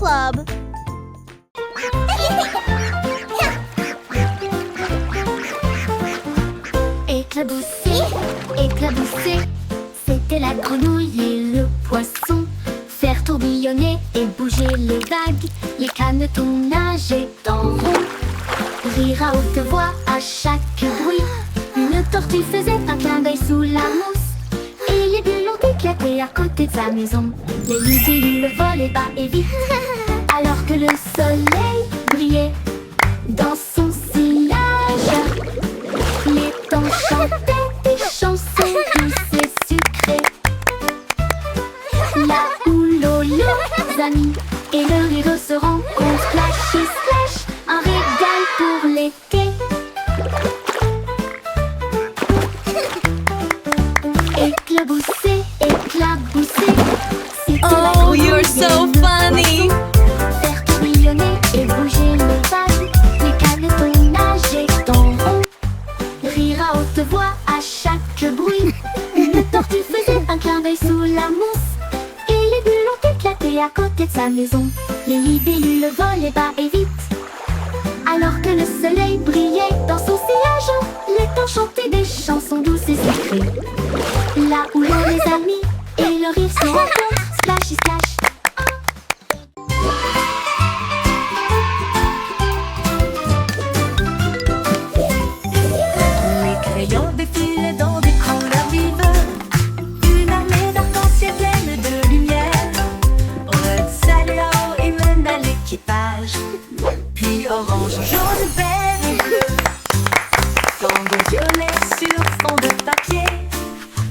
Club. Éclabousser, éclabousser, c'était la grenouille et le poisson. Faire tourbillonner et bouger les vagues, les canetons nageaient en rond. Rire à haute voix à chaque bruit, une tortue faisait un clin d'œil sous la mousse. Et les bulles ont éclaté à côté de sa maison. Les libellules volaient bas et vite, alors que le soleil brillait dans son sillage. Les temps chantaient des chansons douces et sucrées. Là où l'eau, les amis et le rideau se rencontrent, Splash et Splash, un régal pour l'été. Éclabousser, éclabousser, c'était la Oh, you're grenouille so et le funny. poisson. Faire tourbillonner et bouger les vagues, les canetons nageaient en rond. Rire à haute voix à chaque bruit, une tortue faisait un clin d'œil sous la mousse. Et les bulles ont éclaté à côté de sa maison. Les libellules volaient bas et vite, alors que le soleil brillait dans son sillage. Les temps chantaient des chansons douces et sucrées. Là où l'eau, les amis et le rire se rencontrent, Splash et Splash. Les crayons défilent dans des couleurs vives, une armée d'arc-en-ciel pleine de lumière. Red saluant et mène à l'équipage, puis orange, jaune, vert et bleu. Tango violet sur fond de papier,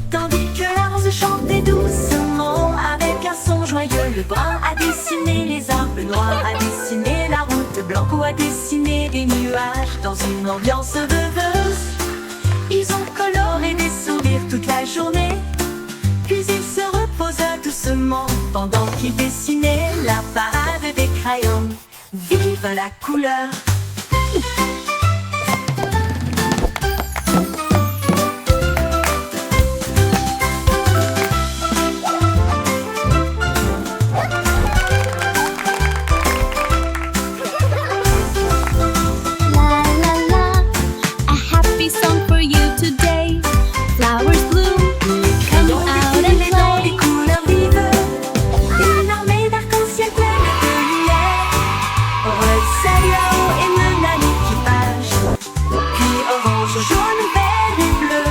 tandis que la rose chantait doucement avec un son joyeux. Le brun a dessiné les arbres, noirs a dessiné la route, blanc a dessiné des nuages dans une ambiance rêveuse. Ils ont coloré des sourires toute la journée, puis ils se reposent doucement pendant qu'ils dessinaient la parade des crayons. Vive la couleur! La la la, A happy song for you today. Flowers bloom, come out and Défilés dans des play. couleurs vives, une armée d'arc-en-ciel pleine de lumière. Red saluant et mène à l'équipage, puis orange, jaune, vert et bleu.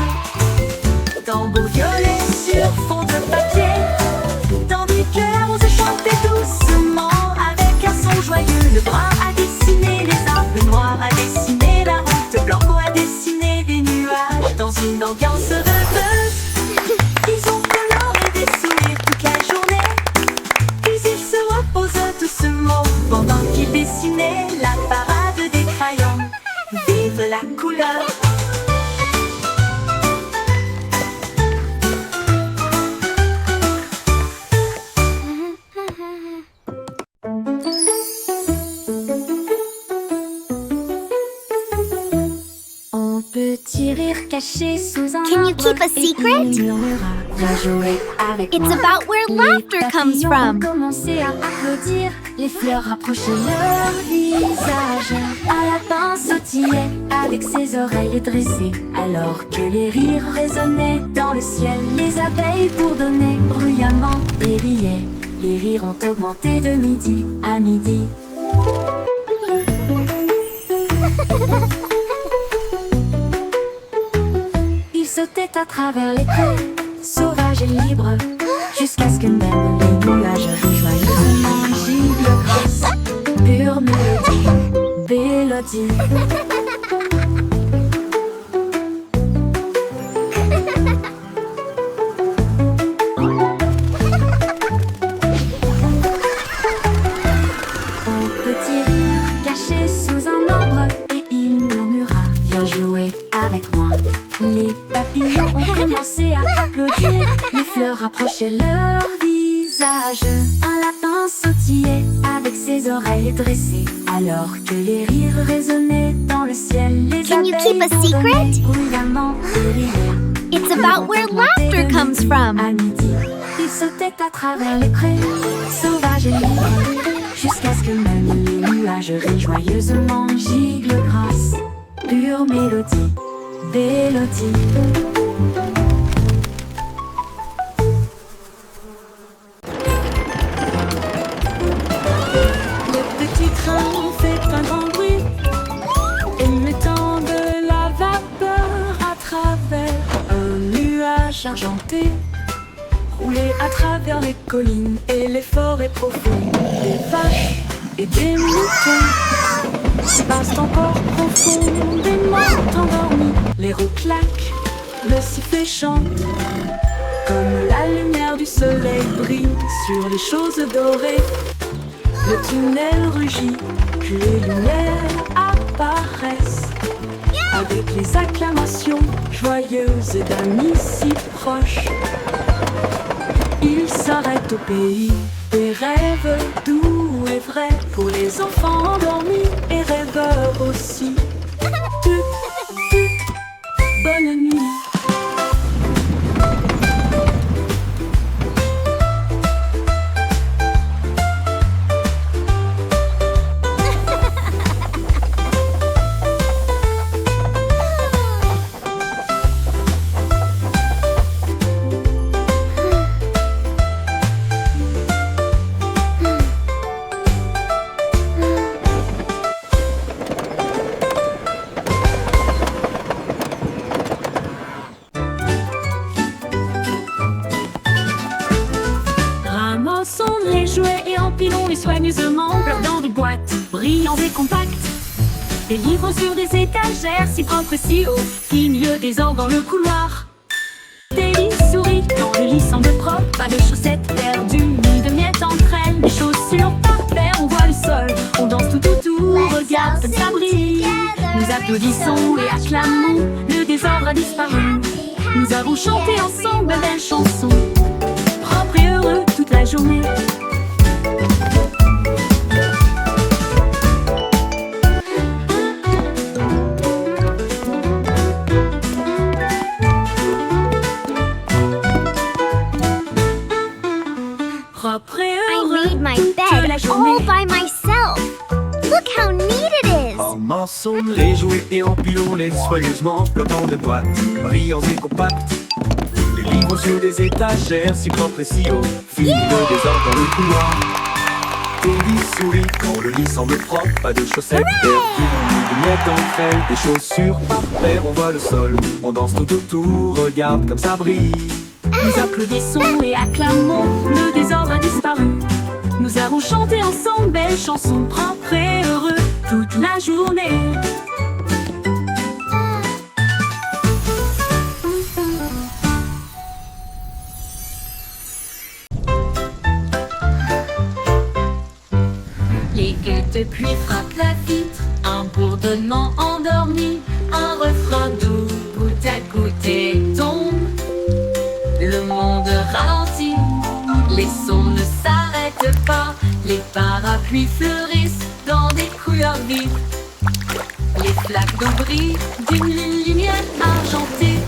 Tambour violet sur fond de papier, tandis que la rose chantait doucement avec un son joyeux. Le brun a dessiné les arbres, le noir a dessiné la route, blanc a dessiné des nuages dans une ambiance rêveuse. Ils ont coloré des sourires toute la journée, puis ils se reposent doucement pendant qu'ils dessinaient la parade des crayons. Vive la couleur! Un petit rire caché sous un Can you arbre, keep a et secret? il murmura, viens jouer avec It's moi. about where Les laughter comes papillons from. ont commencé à applaudir, les fleurs rapprochaient leur visage. Un lapin sautillait avec ses oreilles dressées, alors que les rires résonnaient dans le ciel. Les abeilles bourdonnaient bruyamment et riaient. Les rires ont augmenté de midi à midi. Ils sautaient à travers les prés, sauvages et libres, jusqu'à ce que même les nuages rejoignent la gibbe grosse. Pure mélodie. Un petit rire caché sous un arbre, et il murmura, viens jouer avec moi. Les papillons ont commencé à applaudir, les fleurs rapprochaient leur visage. Un lapin sautillait avec ses oreilles dressées, alors que les rires résonnaient dans le ciel. Les Can you keep a abeilles secret? bourdonnaient bruyamment et riaient. It's about where laughter comes from. À midi, Il sautait à travers les prés, sauvage et libre, jusqu'à ce que même les nuages rient joyeusement. Gigle grâce, pure mélodie, mélodie. Le petit train fait un grand bruit, émettant de la vapeur à travers un nuage argenté. Rouler à travers les collines et les forêts profondes, des vaches et des moutons passent encore profondément endormis. Les roues claquent, le sifflet chante, comme la lumière du soleil brille sur les choses dorées. Le tunnel rugit, puis les lumières apparaissent, avec les acclamations joyeuses d'amis si proches. Il s'arrête au pays des rêves doux et vrais, pour les enfants endormis et rêveurs aussi. Bonne nuit. Ramassons les jouets et empilons-les soigneusement dans des boîtes brillantes et compactes. Des livres sur des étagères si propres et si hauts, qui milieu des ordres dans le couloir. Des lits souris dans le lit semble propre, pas de chaussettes perdues ni de miettes entre elles. Des chaussures par paire, on voit le sol, on danse tout autour, regarde comme ça brille. Nous applaudissons et acclamons, le désordre a disparu. Nous avons chanté ensemble de belles chansons, propres et heureux toute la journée. Propre et I heureux made my toute bed la journée. all by myself. Look how neat it is. Ramassons les jouets et empilons-les soigneusement, flottant de boîtes, brillants et compacts. Les livres sur des étagères, si propres et si hauts, filent le désordre dans le couloir. Teddy sourit quand le lit semble propre, pas de chaussettes perdues, ni de miettes entre elles. Des chaussures par paire, on voit le sol, on danse tout autour, regarde comme ça brille. Nous applaudissons et acclamons, le désordre a disparu. Nous avons chanté ensemble belles chansons, propres et heureux toute la journée. Les gouttes de pluie frappent la vitre, un bourdonnement endormi, un refrain doux, goutte à goutte et tombe. Le monde ralentit, les sons ne s'arrêtent pas, les parapluies fleurissent dans des couleurs vives. Les flaques d'eau brillent d'une lumière argentée.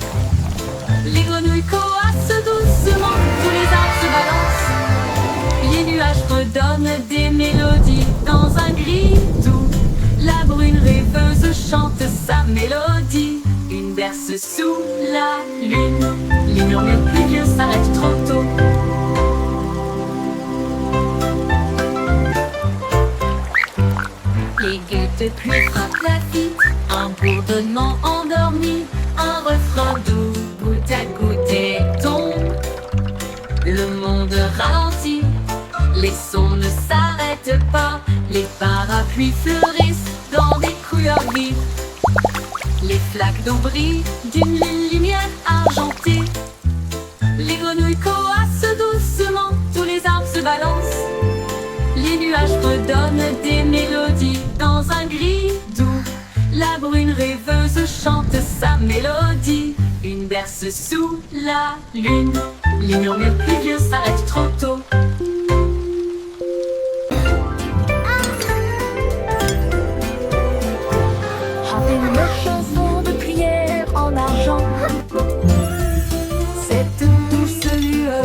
Les grenouilles coassent doucement, tous les arbres se balancent. Les nuages redonnent des mélodies dans un gris doux. La brune rêveuse chante sa mélodie. Une berce sous la lune. Les murmures pluvieux s'arrêtent trop tôt. Les gouttes de pluie frappent la vitre, un bourdonnement endormi, un refrain doux, goutte à goutte et tombe. Le monde ralentit, les sons ne s'arrêtent pas, les parapluies fleurissent dans des couleurs vives. Les flaques d'eau brillent d'une lumière argentée. Les grenouilles coassent doucement, tous les arbres se balancent. Les nuages redonnent des mélodies dans un gris doux. La brune rêveuse chante sa mélodie. Une berce sous la lune. Les murmures pluvieux s'arrêtent trop tôt. Chantez une chanson de prière en argent. Cette douce lueur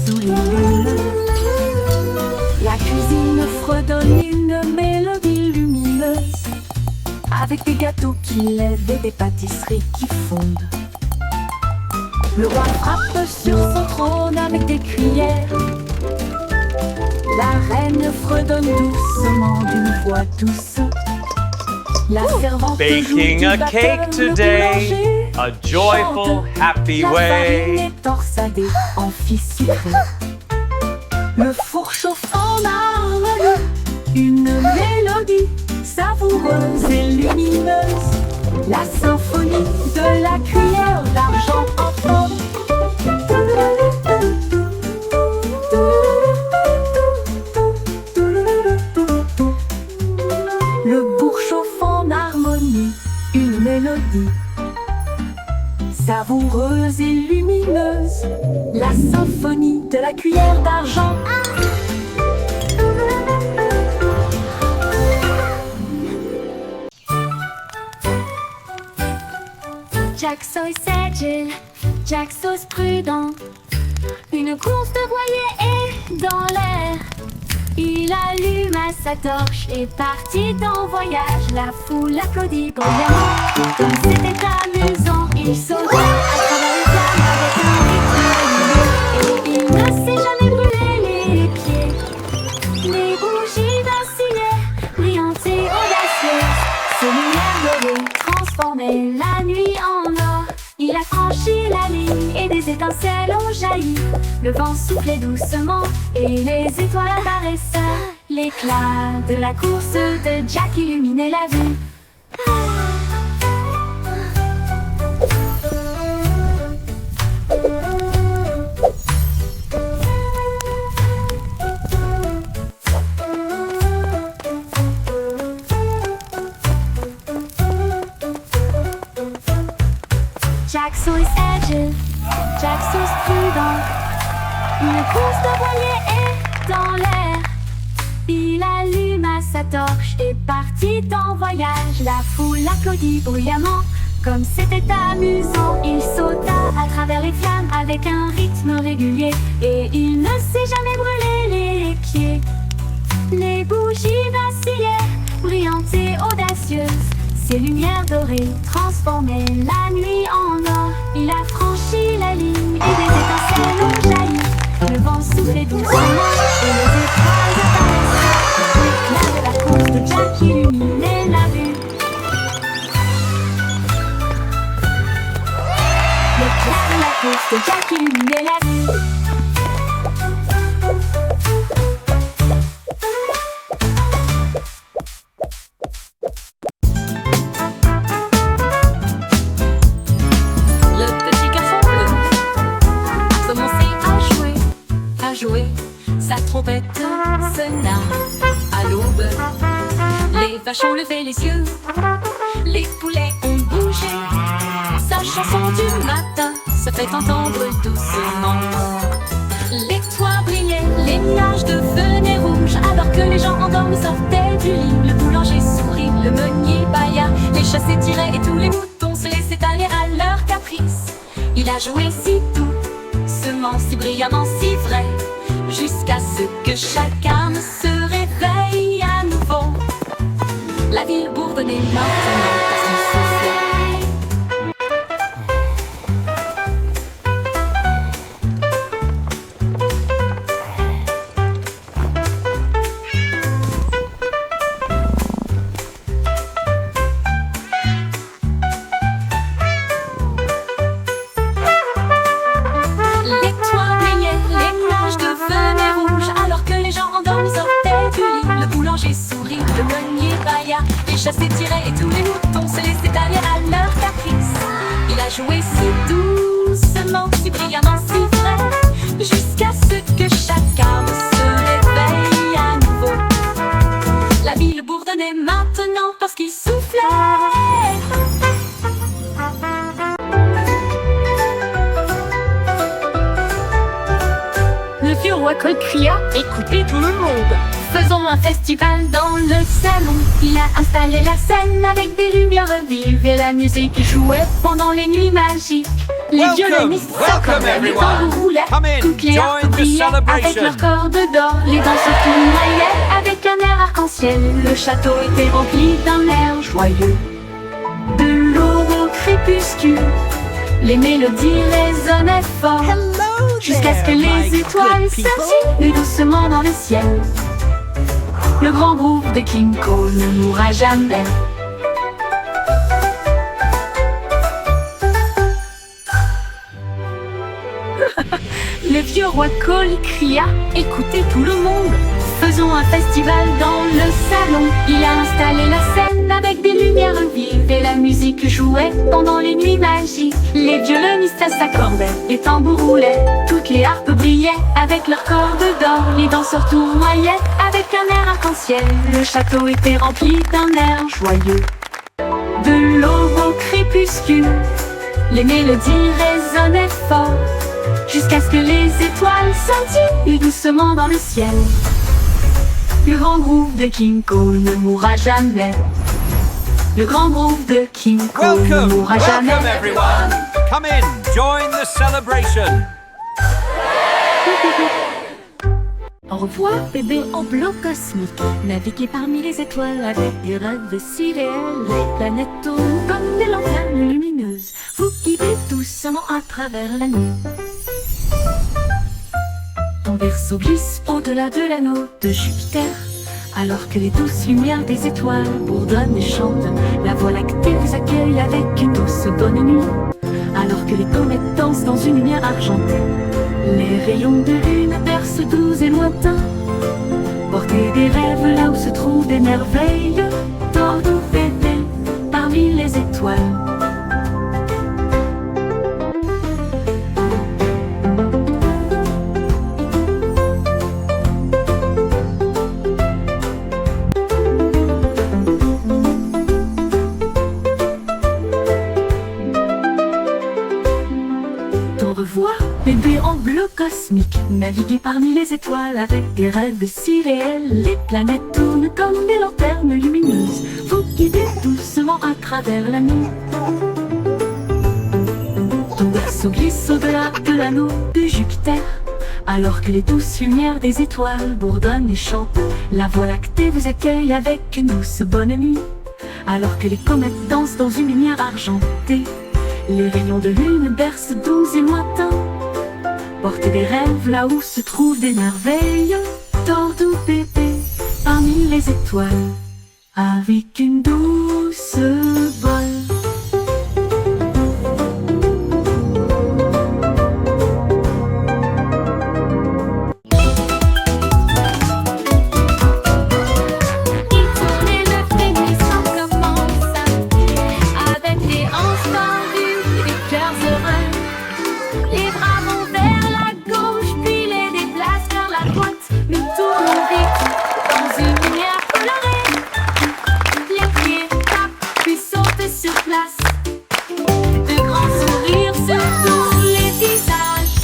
sous les avec des gâteaux qui lèvent et des pâtisseries qui fondent. Le roi frappe sur son trône avec des cuillères. La reine fredonne doucement d'une voix douce. La servante Baking joue a du cake batteur, le today, boulanger a joyful, chante. happy La farine way. est torsadée en fils sucré. Le four chauffe en harmonie, une mélodie savoureuse et lumineuse. La symphonie de la cuillère d'argent en forme. Le bourg chauffe en harmonie, une mélodie savoureuse et lumineuse. La symphonie de la cuillère d'argent. Jack Sauce agile, Jack Sauce prudent. Une course de voilier est dans l'air. Il allume sa torche et partit en voyage. La foule applaudit bruyamment. Comme c'était amusant, il sauta à travers les flammes avec un rythme régulier. Et il ne s'est jamais brûlé les pieds. Les bougies vacillaient, brillantes et audacieuses. Ses lumières dorées transformaient la nuit en or. Il a franchi la ligne et des étincelles ont jailli. Le vent soufflait doucement et les étoiles apparaissaient. L'éclat de la course de Jack illuminait la vue. Jack Sauce agile, Jack Sauce prudent. Une course de voilier est dans l'air. Il alluma sa torche et partit en voyage. La foule applaudit bruyamment. Comme c'était amusant, il sauta à travers les flammes avec un rythme régulier. Et il ne s'est jamais brûlé les pieds. Les bougies vacillaient, brillantes et audacieuses. Ses lumières dorées transformaient la nuit en or. Il a franchi la ligne et des étincelles ont jailli. Le vent soufflait doucement et les étoiles apparaissaient. L'éclat de la course de Jack illuminait la vue. L'éclat de la course de Jack illuminait la vue. Sa trompette sonna à l'aube. Les vaches ont levé les yeux, les poulets ont bougé. Sa chanson du matin se fait entendre doucement. Les toits brillaient, les nuages devenaient rouges. Alors que les gens endormis sortaient du lit. Le boulanger sourit, le meunier bâilla. Les chats s'étiraient et tous les moutons se laissaient aller à leur caprice. Il a joué si doucement, si brillamment, si vrai, jusqu'à ce que chacun se réveille à nouveau. La ville bourdonnait maintenant parce qu'il soufflait. Les toits brillaient, les nuages devenaient rouges. Alors que les gens endormis sortaient du lit. Le boulanger sourit, le meunier bâilla. Les chats s'étiraient et tous les moutons se laissaient aller à leur caprice. Il a joué si doucement, si brillamment, si vrai, jusqu'à ce que chacun se réveille à nouveau. La ville bourdonnait maintenant parce qu'il soufflait. Le vieux roi cria, écoutez tout le monde. Faisons un festival dans le salon. Il a installé la scène avec des lumières vives et la musique jouait pendant les nuits magiques. Les violonistes s'accordaient, les tambours roulaient, toutes les harpes brillaient avec leurs cordes d'or. Les danseurs tournaillaient avec un air arc-en-ciel. Le château était rempli d'un air joyeux. crépuscule. Les mélodies résonnaient fort jusqu'à ce que les étoiles scintillent doucement dans le ciel. Le grand groupe de King Cole ne mourra jamais. Le vieux roi Cole cria: écoutez tout le monde, faisons un festival dans le salon. Il a installé la scène avec des lumières vives et la musique jouait pendant les nuits magiques. Les violonistes s'accordaient, les tambours roulaient, toutes les harpes brillaient avec leurs cordes d'or. Les danseurs tournoyaient avec un air arc-en-ciel. Le château était rempli d'un air joyeux. De l'aube au crépuscule, les mélodies résonnaient fort jusqu'à ce que les étoiles scintillent doucement dans le ciel. Le grand groupe de King Cole ne mourra jamais. Le grand groupe de King Cole ne Welcome, mourra jamais. welcome everyone. Come in, join the celebration. Au revoir, bébé en bloc cosmique. Naviguez parmi les étoiles avec des rêves si réels. Les planètes tournent comme des lanternes lumineuses. Vous guidez doucement à travers la nuit. Ton vaisseau glisse au-delà de l'anneau de Jupiter, alors que les douces lumières des étoiles bourdonnent et chantent. La Voie lactée vous accueille avec une douce bonne nuit, alors que les comètes dansent dans une lumière argentée. Les rayons de lune bercent doux et lointains. Portez des rêves là où se trouvent des merveilles. Tordons bébé parmi les étoiles. Au revoir, bébé en bleu cosmique. Naviguez parmi les étoiles avec des rêves si réels. Les planètes tournent comme des lanternes lumineuses. Vous guidez doucement à travers la nuit. Ton vaisseau glisse au-delà de l'anneau de Jupiter, alors que les douces lumières des étoiles bourdonnent et chantent. La Voie lactée vous accueille avec une douce bonne nuit, alors que les comètes dansent dans une lumière argentée. Les rayons de lune bercent doux et lointains. Portez des rêves là où se trouvent des merveilles. Tordons bébé parmi les étoiles avec une douce voile. Il tournait le frémissant commence avec des hanches tendues et des cœurs heureux. Les bras vont vers la gauche, puis les déplacent vers la droite. Nous tournons vite dans une lumière colorée. Les pieds tapent, puis sautent sur place. De grands sourires sur tous les visages.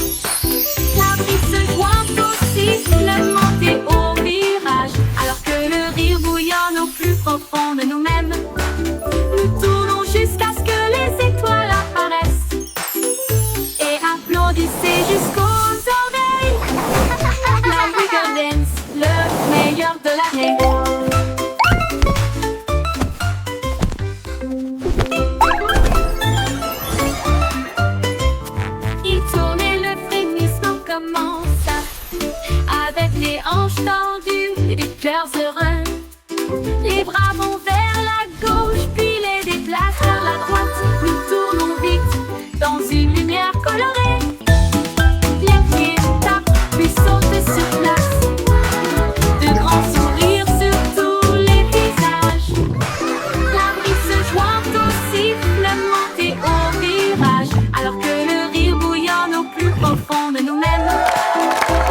La brise se joint au sifflement et au virage. Alors que le rire bouillonne au plus profond de nous-mêmes, nous tournons jusqu'à ce que les étoiles apparaissent. Et applaudissez jusqu'aux oreilles. La Wiggle Dance, le meilleur de l'année. Il tourne et le frémissement commence avec les hanches tendues et des cœurs heureux. Les bras vont vers la gauche, puis les déplacent vers la droite. Nous tournons vite dans une lumière colorée. Les pieds tapent, puis sautent sur place. De grands sourires sur tous les visages. La brise se joint au sifflement et au virage. Alors que le rire bouillonne au plus profond de nous-mêmes,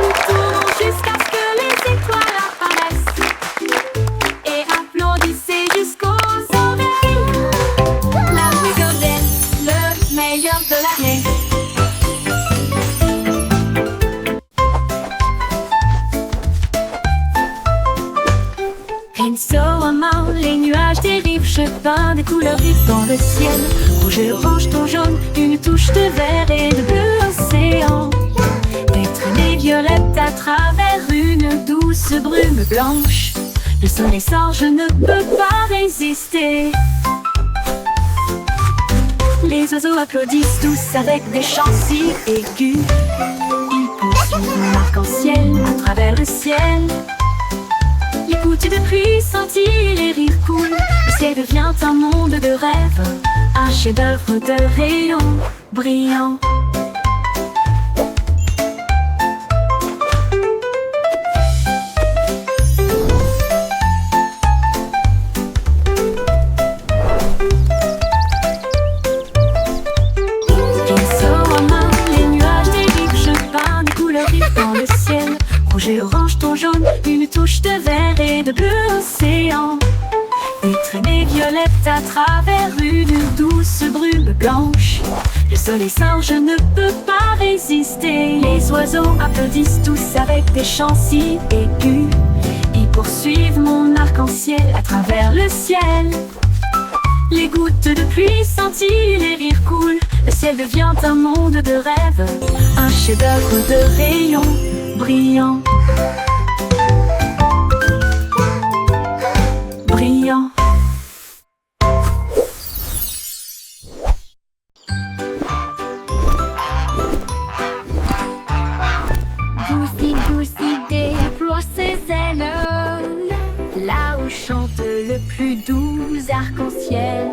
nous tournons jusqu'à ce que les étoiles apparaissent. Et applaudissez jusqu'aux oreilles. La Wiggle Dance, le meilleur de l'année. Insolemment, les nuages dérivent, jetant des couleurs vives dans le ciel. Rouge, orange, ton jaune, une touche de vert et de bleu océan. Des traînées violettes à travers une douce brume blanche. Le soleil sort, je ne peux pas résister. Les oiseaux applaudissent tous avec des chants si aigus. Ils poursuivent l'arc-en-ciel à travers le ciel. Les gouttes de pluie scintillent, les rires coulent. Le ciel devient un monde de rêve, un chef-d'œuvre de rayons brillants. Rouge et orange, ton jaune, une touche de vert et de bleu océan. Des traînées violettes à travers une douce brume blanche. Le soleil sort, je ne peux pas résister. Les oiseaux applaudissent tous avec des chants si aigus. Ils poursuivent mon arc-en-ciel à travers le ciel. Les gouttes de pluie scintillent, les rires coulent. Le ciel devient un monde de rêve, un chef-d'œuvre de rayons brillants. Brillant. Goosey, Goosey déploie ses ailes, là où chante le plus doux arc-en-ciel.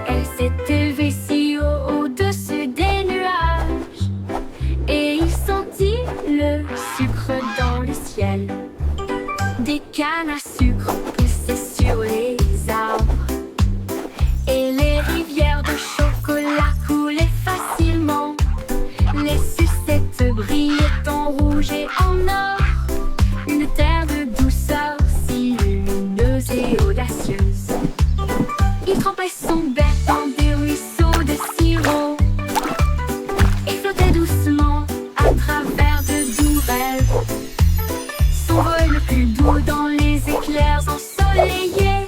Elle s'est élevée si haut au-dessus des nuages, et il sentit le sucre dans le ciel. Des cannes à sucre poussaient sur les arbres, et les rivières de chocolat coulaient facilement. Les sucettes brillaient en rouge et en or, une terre de douceur si lumineuse et audacieuse. Il trempait son bec dans des ruisseaux de sirop et flottait doucement à travers de doux rêves. Son vol le plus doux dans les éclairs ensoleillés.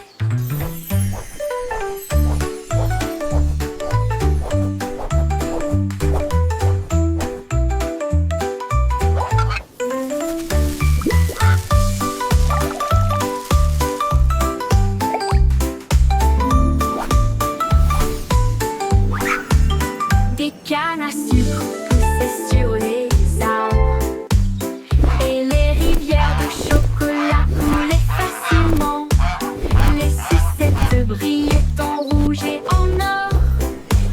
Des cannes à sucre poussaient sur les arbres, et les rivières de chocolat coulaient facilement. Les sucettes brillaient en rouge et en or,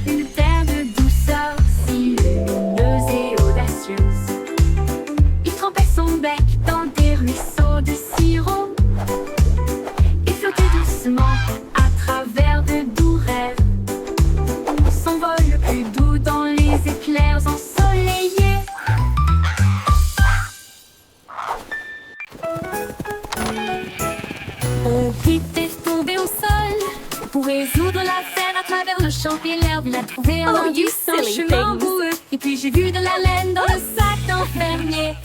une terre de douceur si lumineuse et audacieuse. Il trempait son bec dans des ruisseaux de sirop et flottait doucement à travers de doux rêves. Son vol le plus doux dans les éclairs ensoleillés. On était tombé au sol pour résoudre l'affaire à travers le champ et l'herbe. Il a trouvé un indice, un chemin boueux. Et puis j'ai vu de la laine dans le sac d'un fermier.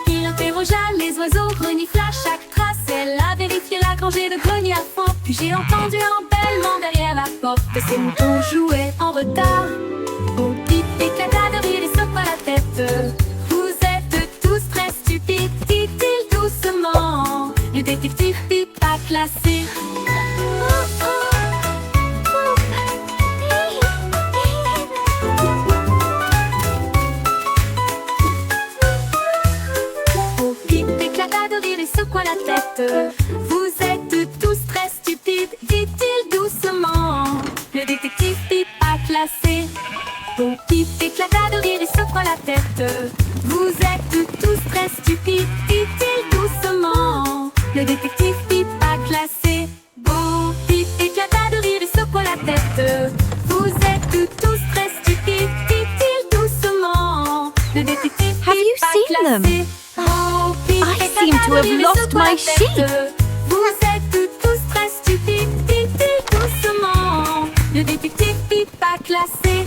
Il interrogea les oiseaux, renifla chaque trace. Elle a vérifié la rangée de greniers à fond. Puis j'ai entendu un bêlement derrière la porte. Ces moutons jouaient en retard. Au type éclata de rire et secoua la tête. Vous êtes tous très stupides, dit-il doucement. Le détective Pipa classé. Au type éclata de rire et secoua la tête. Vous êtes tous très stupides, dit-il doucement. Le détective Pipa classé. Bon type éclata de rire et secoua la tête. Vous êtes tous très stupides, dit-il doucement. Le détective Pipa classé. Bon type éclata de rire et secoua la tête. Vous êtes tous très stupides, dit-il doucement. Le détective Have you Pipa seen them? classé. Bon type I éclata seem to de have rire et lost secoua la my sheep. tête. Vous êtes tous très stupides, dit-il doucement. Le détective Pipa classé.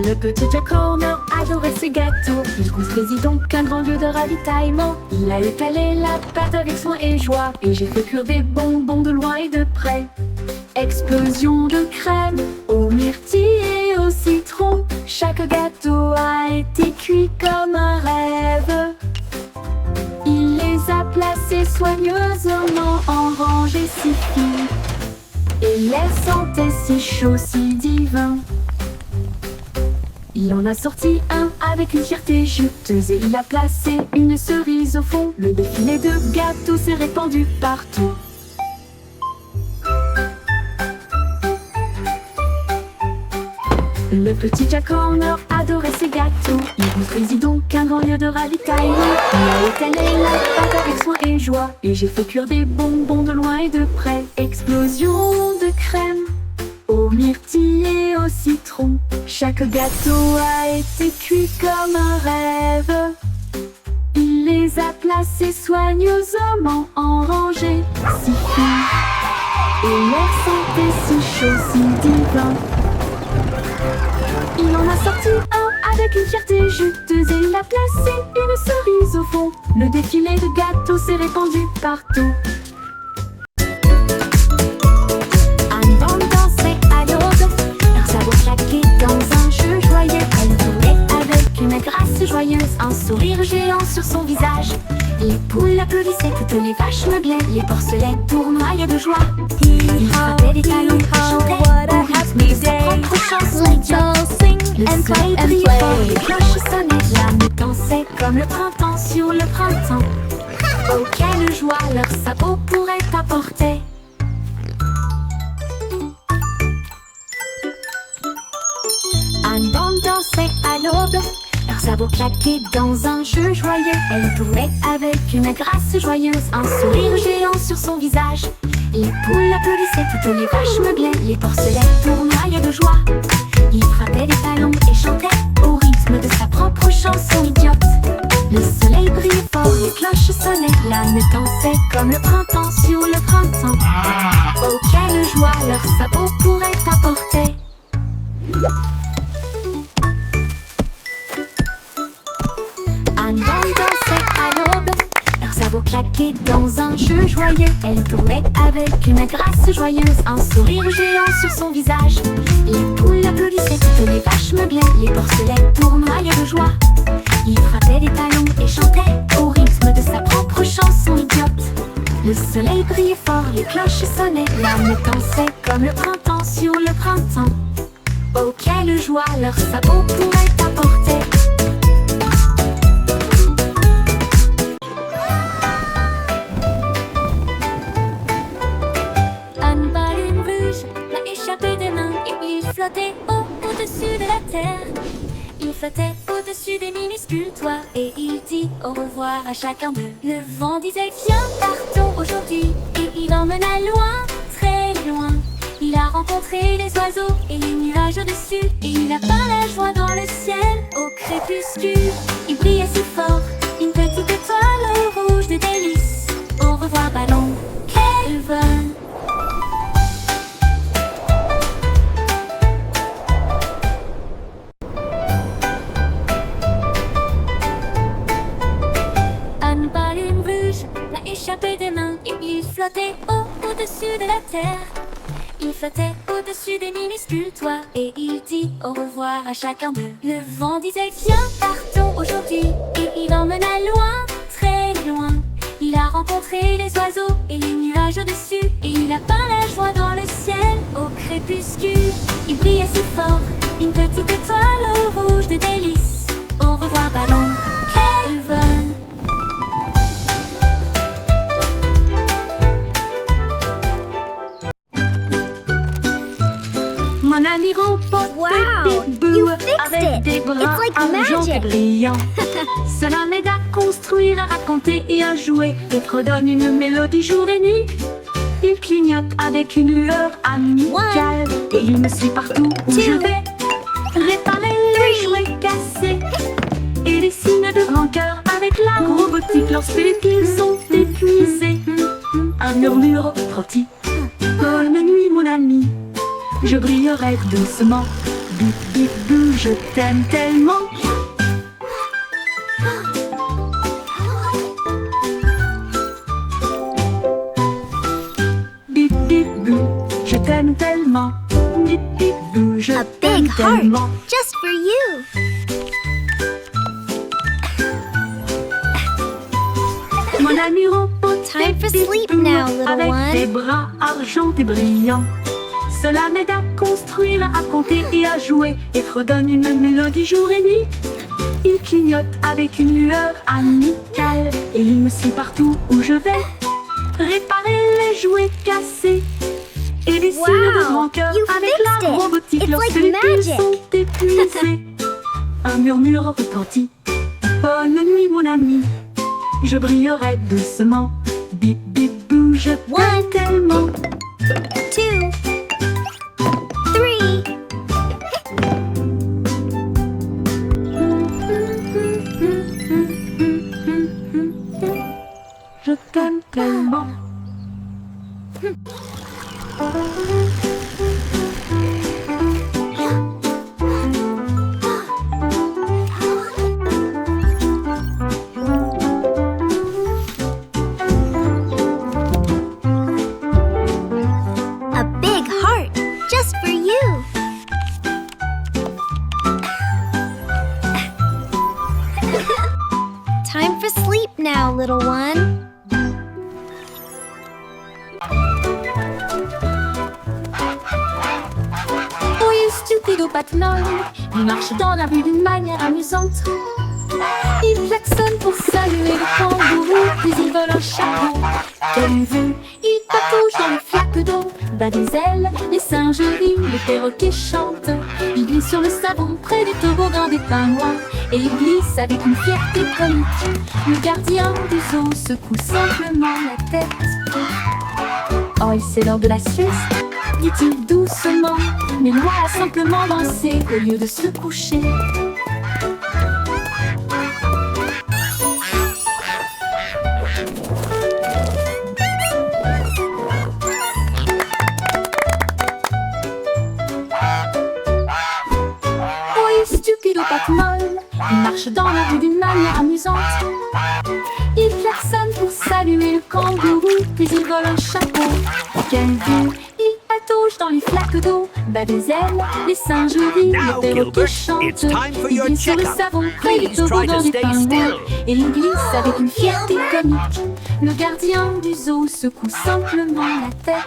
Le petit Jack Horner adorait ses gâteaux. Il construisit donc un grand lieu de ravitaillement. Il a étalé la pâte avec soin et joie, et j'ai fait cuire des bonbons de loin et de près. Explosion de crème aux myrtilles et au citron. Chaque gâteau a été cuit comme un rêve. soigneusement en rangée si fine. Et l'air sentait si chaud, si divin. Il en a sorti un avec une fierté juteuse et il a placé une cerise au fond. Le défilé de gâteaux s'est répandu partout. Le petit Jack Horner adorait ses gâteaux. Il construisit donc un grand lieu de ravitaillement. Il a étalé la pâte avec soin et joie. Et j'ai fait cuire des bonbons de loin et de près. Explosion de crème au myrtille et au citron. Chaque gâteau a été cuit comme un rêve. Il les a placés soigneusement en rangée si fine. Et l'air sentait si chaud, si divin. Il en a sorti un avec une fierté juteuse et il a placé une cerise au fond. Le défilé de gâteaux s'est répandu partout. Annie Bond dansait à l'aube, leur sabot claqué dans un jeu joyeux. Elle jouait avec une grâce joyeuse, un sourire géant sur son visage. Les poules applaudissaient, toutes les vaches meuglaient, les porcelets tournoyaient de joie. Il frappait des talons, chantait au rythme de sa propre chanson idiote. Le soleil brillait fort, les cloches sonnaient, l'âme dansait comme le printemps sur le printemps. Oh quelle joie leurs sabots pourraient apporter. Annie Bond dansait à l'aube, leurs sabots claqués dans un jeu joyeux. Elle jouait avec une grâce joyeuse, un sourire géant sur son visage. Les poules applaudissaient, toutes les vaches meuglaient, les porcelets tournoyaient de joie. Il frappait des talons et chantait au rythme de sa propre chanson idiote. Le soleil brillait fort, les cloches sonnaient, l'âme dansait comme le printemps sur le printemps. Oh quelle joie leurs sabots pourraient apporter. Annie Bond dansait à l'aube, leurs sabots claqués dans un jeu joyeux. Elle jouait avec une grâce joyeuse, un sourire géant sur son visage. Les poules applaudissaient, toutes les vaches meuglaient, les porcelets tournoyaient de joie. Il frappait des talons et chantait au rythme de sa propre chanson idiote. Le soleil brillait fort, les cloches sonnaient, l'âme dansait comme le printemps sur le printemps. Oh quelle joie leurs sabots pourraient apporter. Un ballon rouge l'a échappé des mains et il flottait au-dessus de la terre. Il flottait au-dessus des minuscules toits et il dit au revoir à chacun d'eux. Le vent disait viens partons aujourd'hui et il emmena loin, très loin. Il a rencontré les oiseaux et les nuages au-dessus et il a peint la joie dans le ciel au crépuscule. Il brillait si fort, une petite étoile rouge de délices. Au revoir ballon, quel vol. Un ballon rouge l'a échappé des mains et il flottait au-dessus de la terre. Il flottait au-dessus des minuscules toits et il dit au revoir à chacun d'eux. Le vent disait viens partons aujourd'hui et il emmena loin, très loin. Il a rencontré les oiseaux et les nuages au-dessus et il a peint la joie dans le ciel au crépuscule. Il brillait si fort, une petite étoile rouge de délices. Au revoir ballon, quel vol. Mon ami remporte Big Boo avec des bras argentés brillants. Cela m'aide à construire, à raconter et à jouer et redonne une mélodie jour et nuit. Il clignote avec une lueur amicale et il me suit partout où je vais. Réparer les jouets cassés et les signes de grand cœur avec la robotique lorsqu'ils sont épuisés. Un murmure rôti. Bonne nuit mon ami. Je brillerai doucement. Bip bip bou, je t'aime tellement. Bip bip bou, je t'aime tellement. Bip bip bou, je t'aime tellement. Just for you. Mon ami robot Time for sleep now, little avec des one. bras argentés brillants. Cela m'aide à construire, à compter et à jouer, et fredonne une mélodie jour et nuit. Il clignote avec une lueur amicale, et il me suit partout où je vais. Réparer les jouets cassés et les signes de grand cœur you avec fixed la it. robotique It's lorsque like les piles magic. sont épuisés. Un murmure retentit. Bonne nuit mon ami, je brillerai doucement. Bip bip bou, je t'aime tellement. 2, 3. Je t'aime tellement. A big heart just for you. Time for sleep now, little one. Oui, stupido Batman, il marche dans la rue d'une manière amusante. Il klaxonne pour saluer le kangourou, puis il vole un chapeau. Quelle vue, il patouche dans les flaques d'eau, bat des ailes, les singes rient, les perroquets chantent. Il glisse sur le savon près du toboggan des pingouins, et il glisse avec une fierté comique. Le gardien du zoo secoue simplement la tête. Oh, et c'est l'heure de la sieste, dit-il doucement, mais loi a simplement dansé au lieu de se coucher. Oui, stupido Batman, il marche dans la rue d'une manière amusante. Il klaxonne pour saluer le kangourou, puis il vole un chapeau. Quelle vue, il patauge dans les flaques d'eau, bat des ailes, les singes rient, Now, les perroquets Gilbert, chantent. it's time for Il your glisse sur le checkup. savon près du Please try toboggan to des stay pingouins, still. et il glisse avec une fierté comique. Le gardien du zoo secoue simplement la tête.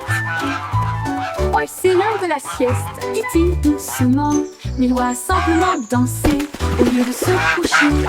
Oh, c'est l'heure de la sieste, dit-il doucement, mais doit simplement danser au lieu de se coucher.